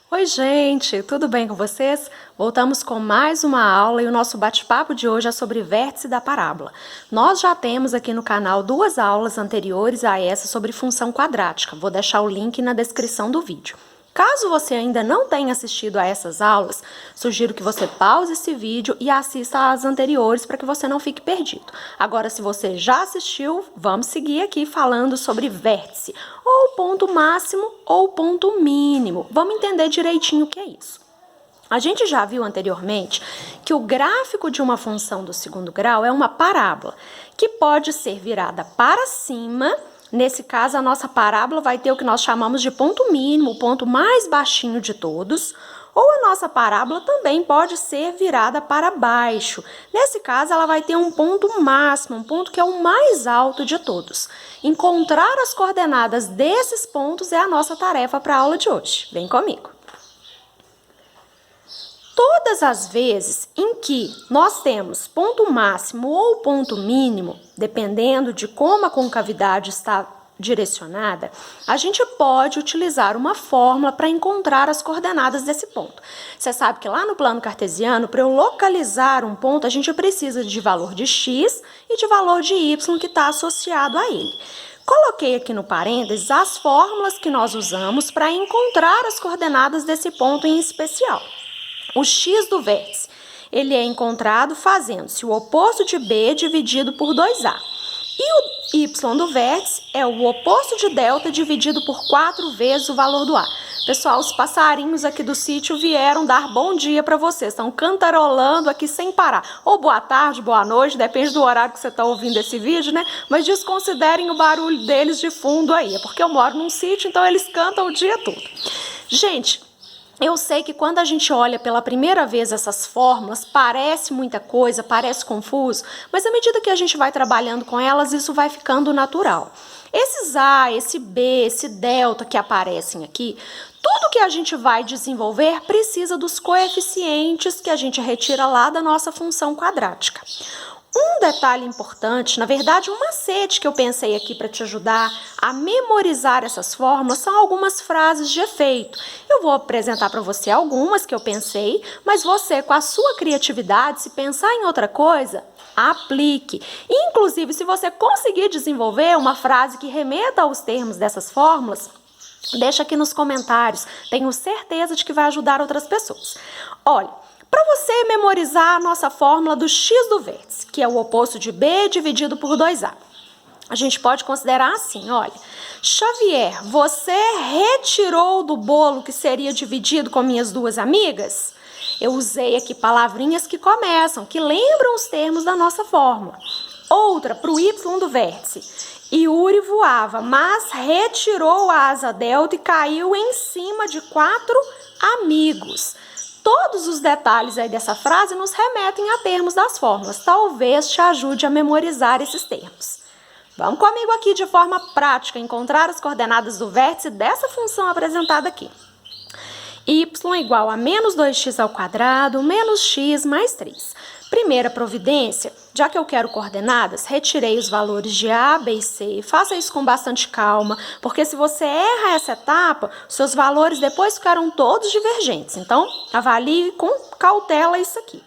Oi, gente, tudo bem com vocês? Voltamos com mais uma aula e o nosso bate-papo de hoje é sobre vértice da parábola. Nós já temos aqui no canal duas aulas anteriores a essa sobre função quadrática. Vou deixar o link na descrição do vídeo. Caso você ainda não tenha assistido a essas aulas, sugiro que você pause esse vídeo e assista às anteriores para que você não fique perdido. Agora, se você já assistiu, vamos seguir aqui falando sobre vértice, ou ponto máximo ou ponto mínimo. Vamos entender direitinho o que é isso. A gente já viu anteriormente que o gráfico de uma função do segundo grau é uma parábola, que pode ser virada para cima. Nesse caso, a nossa parábola vai ter o que nós chamamos de ponto mínimo, o ponto mais baixinho de todos, ou a nossa parábola também pode ser virada para baixo. Nesse caso, ela vai ter um ponto máximo, um ponto que é o mais alto de todos. Encontrar as coordenadas desses pontos é a nossa tarefa para a aula de hoje. Vem comigo! Todas as vezes em que nós temos ponto máximo ou ponto mínimo, dependendo de como a concavidade está direcionada, a gente pode utilizar uma fórmula para encontrar as coordenadas desse ponto. Você sabe que lá no plano cartesiano, para eu localizar um ponto, a gente precisa de valor de x e de valor de y que está associado a ele. Coloquei aqui no parênteses as fórmulas que nós usamos para encontrar as coordenadas desse ponto em especial. O x do vértice, ele é encontrado fazendo-se o oposto de b dividido por 2a. E o y do vértice é o oposto de delta dividido por 4 vezes o valor do a. Pessoal, os passarinhos aqui do sítio vieram dar bom dia para vocês. Estão cantarolando aqui sem parar. Ou boa tarde, boa noite, depende do horário que você está ouvindo esse vídeo, né? Mas desconsiderem o barulho deles de fundo aí. É porque eu moro num sítio, então eles cantam o dia todo. Gente, eu sei que quando a gente olha pela primeira vez essas fórmulas, parece muita coisa, parece confuso, mas à medida que a gente vai trabalhando com elas, isso vai ficando natural. Esses A, esse B, esse delta que aparecem aqui, tudo que a gente vai desenvolver precisa dos coeficientes que a gente retira lá da nossa função quadrática. Um detalhe importante, na verdade um macete que eu pensei aqui para te ajudar a memorizar essas fórmulas são algumas frases de efeito. Eu vou apresentar para você algumas que eu pensei, mas você com a sua criatividade, se pensar em outra coisa, aplique. Inclusive, se você conseguir desenvolver uma frase que remeta aos termos dessas fórmulas, deixa aqui nos comentários. Tenho certeza de que vai ajudar outras pessoas. Olha, para você memorizar a nossa fórmula do x do vértice, que é o oposto de b dividido por 2a, a gente pode considerar assim, olha, Xavier, você retirou do bolo que seria dividido com minhas duas amigas? Eu usei aqui palavrinhas que começam, que lembram os termos da nossa fórmula. Outra, para o y do vértice. Yuri voava, mas retirou a asa delta e caiu em cima de 4 amigos. Todos os detalhes aí dessa frase nos remetem a termos das fórmulas. Talvez te ajude a memorizar esses termos. Vamos comigo aqui de forma prática encontrar as coordenadas do vértice dessa função apresentada aqui. Y igual a menos 2x ao quadrado, menos x mais 3. Primeira providência, já que eu quero coordenadas, retirei os valores de A, B e C. Faça isso com bastante calma, porque se você erra essa etapa, seus valores depois ficarão todos divergentes. Então, avalie com cautela isso aqui.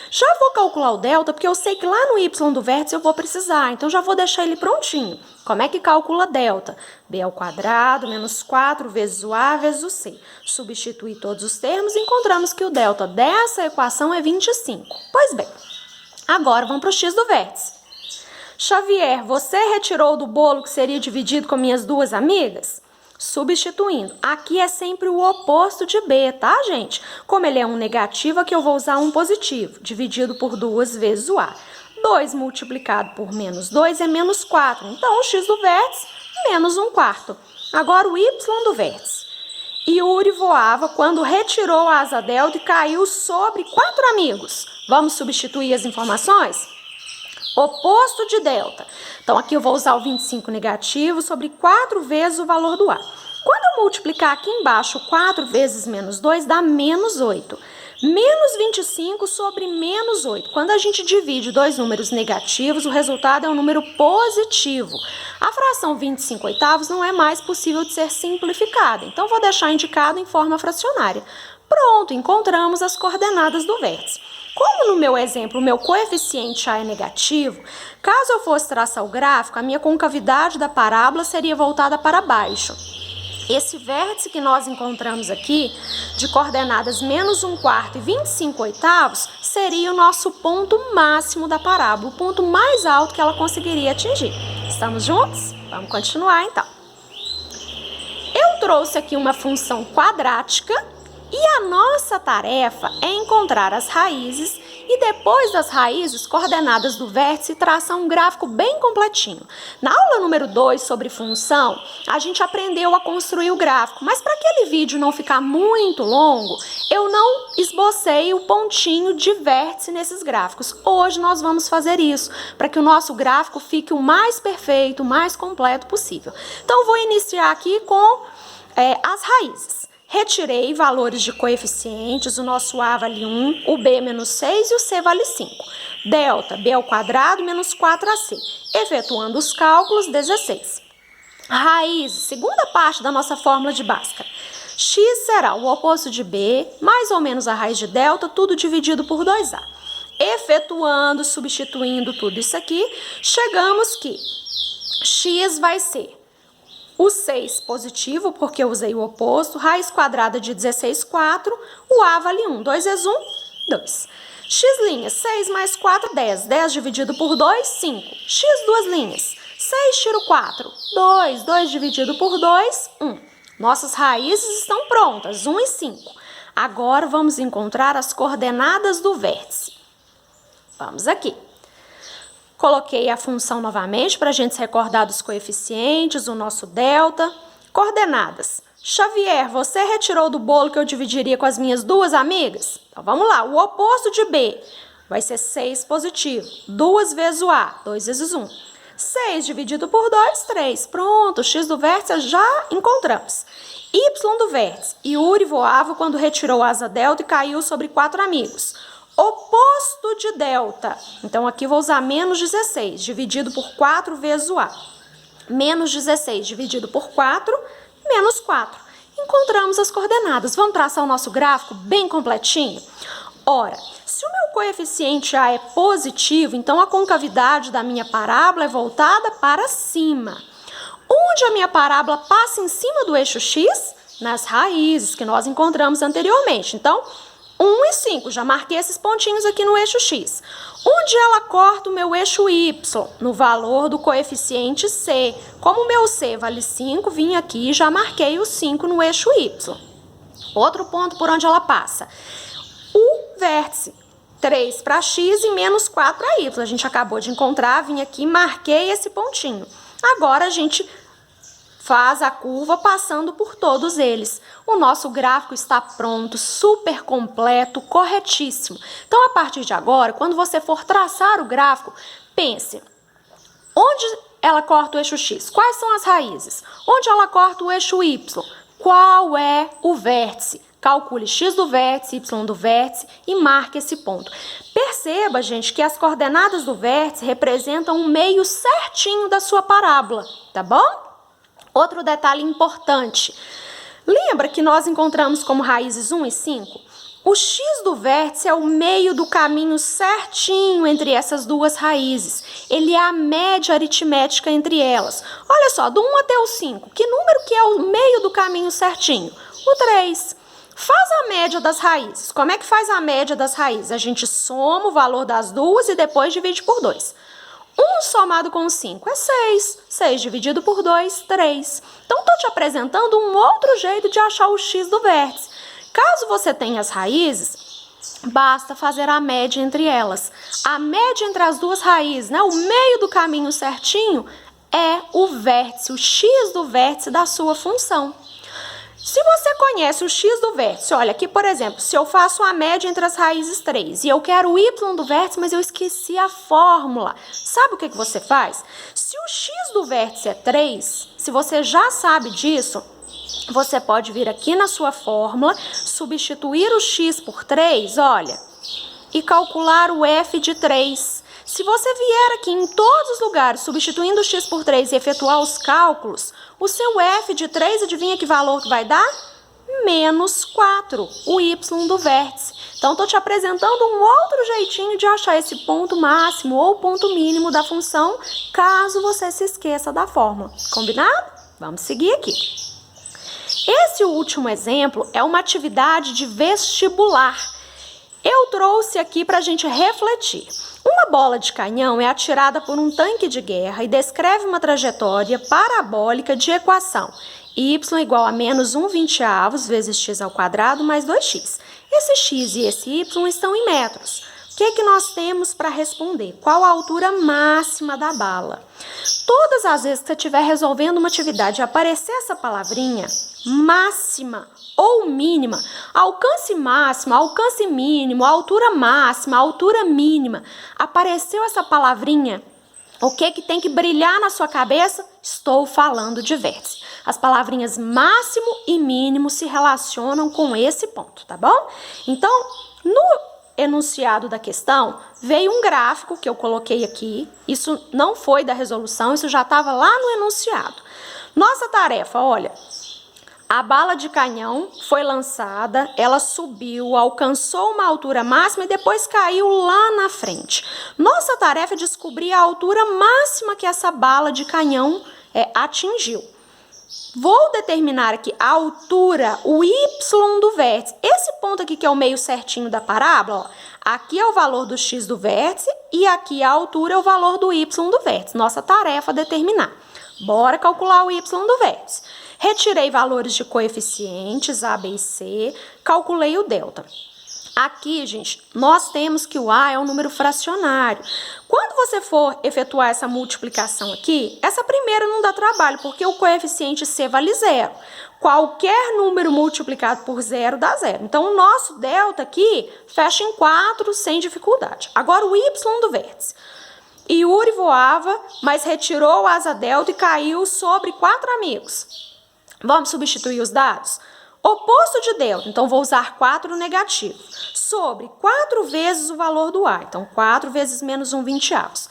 Já vou calcular o delta, porque eu sei que lá no y do vértice eu vou precisar, então já vou deixar ele prontinho. Como é que calcula delta? B ao quadrado menos 4 vezes o A vezes o C. Substituir todos os termos e encontramos que o delta dessa equação é 25. Pois bem, agora vamos para o x do vértice. Xavier, você retirou do bolo que seria dividido com minhas duas amigas? Substituindo. Aqui é sempre o oposto de B, tá, gente? Como ele é um negativo, aqui eu vou usar um positivo, dividido por 2 vezes o A. 2 multiplicado por menos 2 é menos 4. Então, o x do vértice, menos 1/4. Agora, o y do vértice. Yuri voava quando retirou a asa delta e caiu sobre 4 amigos. Vamos substituir as informações? Oposto de delta. Então, aqui eu vou usar o 25 negativo sobre 4 vezes o valor do A. Quando eu multiplicar aqui embaixo 4 vezes menos 2, dá menos 8. Menos 25 sobre menos 8. Quando a gente divide dois números negativos, o resultado é um número positivo. A fração 25 oitavos não é mais possível de ser simplificada, então vou deixar indicado em forma fracionária. Pronto, encontramos as coordenadas do vértice. Como no meu exemplo o meu coeficiente A é negativo, caso eu fosse traçar o gráfico, a minha concavidade da parábola seria voltada para baixo. Esse vértice que nós encontramos aqui, de coordenadas menos 1/4 e 25 oitavos, seria o nosso ponto máximo da parábola, o ponto mais alto que ela conseguiria atingir. Estamos juntos? Vamos continuar então. Eu trouxe aqui uma função quadrática e a nossa tarefa é encontrar as raízes e depois das raízes, coordenadas do vértice, traçar um gráfico bem completinho. Na aula número 2 sobre função, a gente aprendeu a construir o gráfico, mas para aquele vídeo não ficar muito longo, eu não esbocei o pontinho de vértice nesses gráficos. Hoje nós vamos fazer isso, para que o nosso gráfico fique o mais perfeito, o mais completo possível. Então, vou iniciar aqui com as raízes. Retirei valores de coeficientes, o nosso A vale 1, o B menos 6 e o C vale 5. Delta, B ao quadrado menos 4AC. Efetuando os cálculos, 16. Raízes, segunda parte da nossa fórmula de Bhaskara. X será o oposto de B, mais ou menos a raiz de delta, tudo dividido por 2A. Efetuando, substituindo tudo isso aqui, chegamos que X vai ser o 6 positivo, porque eu usei o oposto, raiz quadrada de 16, 4, o A vale 1, 2 vezes 1, 2. X', 6 mais 4, 10, 10 dividido por 2, 5. X duas linhas, 6 tiro 4, 2, 2 dividido por 2, 1. Nossas raízes estão prontas, 1 e 5. Agora vamos encontrar as coordenadas do vértice. Vamos aqui. Coloquei a função novamente para a gente se recordar dos coeficientes, o nosso delta. Coordenadas. Xavier, você retirou do bolo que eu dividiria com as minhas duas amigas? Então vamos lá, o oposto de B vai ser 6 positivo. 2 vezes o A, 2 vezes 1. 6 dividido por 2, 3. Pronto, o X do vértice já encontramos. Y do vértice. Yuri voava quando retirou a asa delta e caiu sobre 4 amigos. Oposto de delta. Então, aqui vou usar menos 16, dividido por 4 vezes o A. Menos 16 dividido por 4, menos 4. Encontramos as coordenadas. Vamos traçar o nosso gráfico bem completinho? Ora, se o meu coeficiente A é positivo, então a concavidade da minha parábola é voltada para cima. Onde a minha parábola passa em cima do eixo X? Nas raízes que nós encontramos anteriormente. Então, 1 e 5, já marquei esses pontinhos aqui no eixo X. Onde ela corta o meu eixo Y? No valor do coeficiente C. Como o meu C vale 5, vim aqui e já marquei o 5 no eixo Y. Outro ponto por onde ela passa. O vértice. 3 para X e menos 4 para Y. A gente acabou de encontrar, vim aqui e marquei esse pontinho. Agora a gente faz a curva passando por todos eles. O nosso gráfico está pronto, super completo, corretíssimo. Então, a partir de agora, quando você for traçar o gráfico, pense, onde ela corta o eixo X? Quais são as raízes? Onde ela corta o eixo Y? Qual é o vértice? Calcule X do vértice, Y do vértice e marque esse ponto. Perceba, gente, que as coordenadas do vértice representam um meio certinho da sua parábola, tá bom? Outro detalhe importante, lembra que nós encontramos como raízes 1 e 5? O X do vértice é o meio do caminho certinho entre essas duas raízes. Ele é a média aritmética entre elas. Olha só, do 1 até o 5, que número que é o meio do caminho certinho? O 3. Faz a média das raízes. Como é que faz a média das raízes? A gente soma o valor das duas e depois divide por 2. 1 somado com 5 é 6. 6 dividido por 2, 3. Então, estou te apresentando um outro jeito de achar o X do vértice. Caso você tenha as raízes, basta fazer a média entre elas. A média entre as duas raízes, né? O meio do caminho certinho é o vértice, o X do vértice da sua função. Se você conhece o X do vértice, olha aqui, por exemplo, se eu faço a média entre as raízes 3 e eu quero o Y do vértice, mas eu esqueci a fórmula. Sabe o que você faz? Se o X do vértice é 3, se você já sabe disso, você pode vir aqui na sua fórmula, substituir o x por 3, olha, e calcular o f de 3. Se você vier aqui em todos os lugares, substituindo o x por 3 e efetuar os cálculos, o seu f de 3, adivinha que valor que vai dar? Menos 4, o y do vértice. Então, estou te apresentando um outro jeitinho de achar esse ponto máximo ou ponto mínimo da função, caso você se esqueça da fórmula. Combinado? Vamos seguir aqui. Esse último exemplo é uma atividade de vestibular. Eu trouxe aqui para a gente refletir. Uma bola de canhão é atirada por um tanque de guerra e descreve uma trajetória parabólica de equação y igual a menos 1/20 vezes x ao quadrado mais 2x. Esse x e esse y estão em metros. O que é que nós temos para responder? Qual a altura máxima da bala? Todas as vezes que você estiver resolvendo uma atividade e aparecer essa palavrinha, máxima ou mínima, alcance máximo, alcance mínimo, altura máxima, altura mínima, apareceu essa palavrinha, o que que tem que brilhar na sua cabeça? Estou falando de vértice. As palavrinhas máximo e mínimo se relacionam com esse ponto, tá bom? Então, no enunciado da questão, veio um gráfico que eu coloquei aqui. Isso não foi da resolução, isso já estava lá no enunciado. Nossa tarefa, olha, a bala de canhão foi lançada, ela subiu, alcançou uma altura máxima e depois caiu lá na frente. Nossa tarefa é descobrir a altura máxima que essa bala de canhão atingiu. Vou determinar aqui a altura, o y do vértice. Esse ponto aqui que é o meio certinho da parábola, ó, aqui é o valor do x do vértice e aqui a altura é o valor do y do vértice. Nossa tarefa é determinar. Bora calcular o y do vértice. Retirei valores de coeficientes A, B e C, calculei o delta. Aqui, gente, nós temos que o A é um número fracionário. Quando você for efetuar essa multiplicação aqui, essa primeira não dá trabalho, porque o coeficiente C vale 0. Qualquer número multiplicado por 0 dá 0. Então, o nosso delta aqui fecha em 4 sem dificuldade. Agora, o y do vértice. Yuri voava, mas retirou o asa delta e caiu sobre 4 amigos. Vamos substituir os dados? Oposto de delta, então vou usar 4 negativo, sobre 4 vezes o valor do A, então 4 vezes menos 1/20.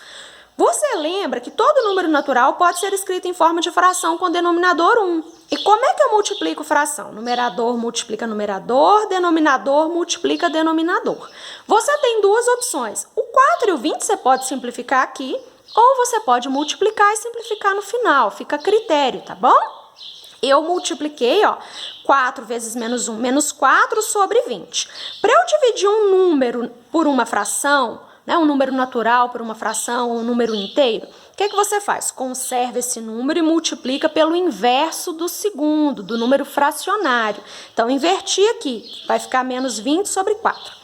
Você lembra que todo número natural pode ser escrito em forma de fração com denominador 1. E como é que eu multiplico fração? Numerador multiplica numerador, denominador multiplica denominador. Você tem duas opções, o 4 e o 20 você pode simplificar aqui, ou você pode multiplicar e simplificar no final, fica a critério, tá bom? Eu multipliquei, ó, 4 vezes menos 1, menos 4 sobre 20. Para eu dividir um número por uma fração, né, um número natural por uma fração, um número inteiro, o que você faz? Conserva esse número e multiplica pelo inverso do segundo, do número fracionário. Então, inverti aqui, vai ficar menos 20 sobre 4.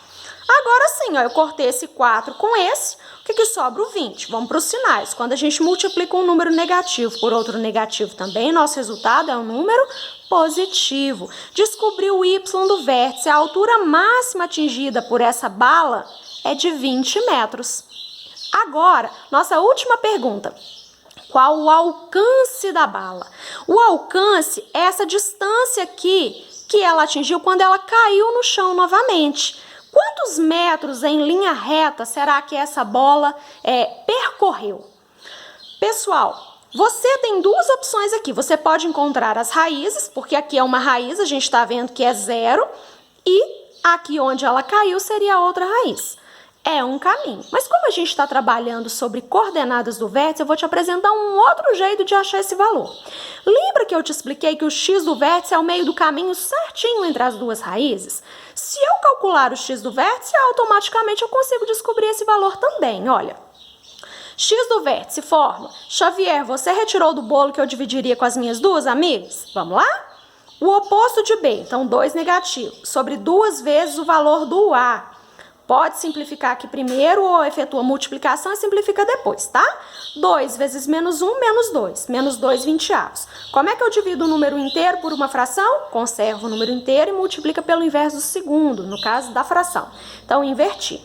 Agora sim, ó, eu cortei esse 4 com esse, o que sobra? O 20. Vamos para os sinais. Quando a gente multiplica um número negativo por outro negativo também, nosso resultado é um número positivo. Descobri o y do vértice. A altura máxima atingida por essa bala é de 20 metros. Agora, nossa última pergunta. Qual o alcance da bala? O alcance é essa distância aqui que ela atingiu quando ela caiu no chão novamente. Quantos metros em linha reta será que essa bola percorreu? Pessoal, você tem duas opções aqui. Você pode encontrar as raízes, porque aqui é uma raiz, a gente está vendo que é 0, e aqui onde ela caiu seria outra raiz. É um caminho. Mas como a gente está trabalhando sobre coordenadas do vértice, eu vou te apresentar um outro jeito de achar esse valor. Lembra que eu te expliquei que o x do vértice é o meio do caminho certinho entre as duas raízes? Se eu calcular o x do vértice, automaticamente eu consigo descobrir esse valor também, olha. X do vértice, fórmula. Xavier, você retirou do bolo que eu dividiria com as minhas duas amigas? Vamos lá? O oposto de B, então 2 negativo, sobre 2 vezes o valor do A. Pode simplificar aqui primeiro ou efetua multiplicação e simplifica depois, tá? 2 vezes menos 1, menos 2. Menos 2/20. Como é que eu divido o número inteiro por uma fração? Conservo o número inteiro e multiplica pelo inverso do segundo, no caso da fração. Então, inverti.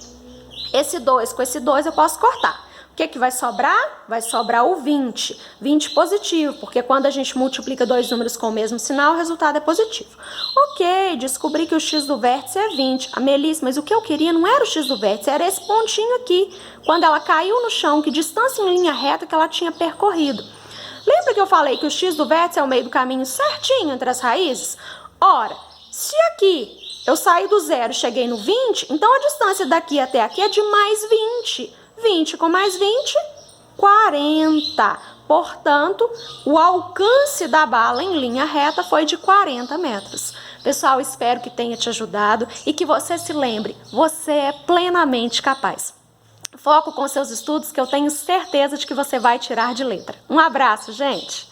Esse 2 com esse 2 eu posso cortar. O que vai sobrar? Vai sobrar o 20. 20 positivo, porque quando a gente multiplica dois números com o mesmo sinal, o resultado é positivo. Ok, descobri que o x do vértice é 20. A Melissa, mas o que eu queria não era o x do vértice, era esse pontinho aqui. Quando ela caiu no chão, que distância em linha reta que ela tinha percorrido. Lembra que eu falei que o x do vértice é o meio do caminho certinho entre as raízes? Ora, se aqui eu saí do zero e cheguei no 20, então a distância daqui até aqui é de mais 20. 20 com mais 20, 40. Portanto, o alcance da bala em linha reta foi de 40 metros. Pessoal, espero que tenha te ajudado e que você se lembre, você é plenamente capaz. Foco com seus estudos que eu tenho certeza de que você vai tirar de letra. Um abraço, gente!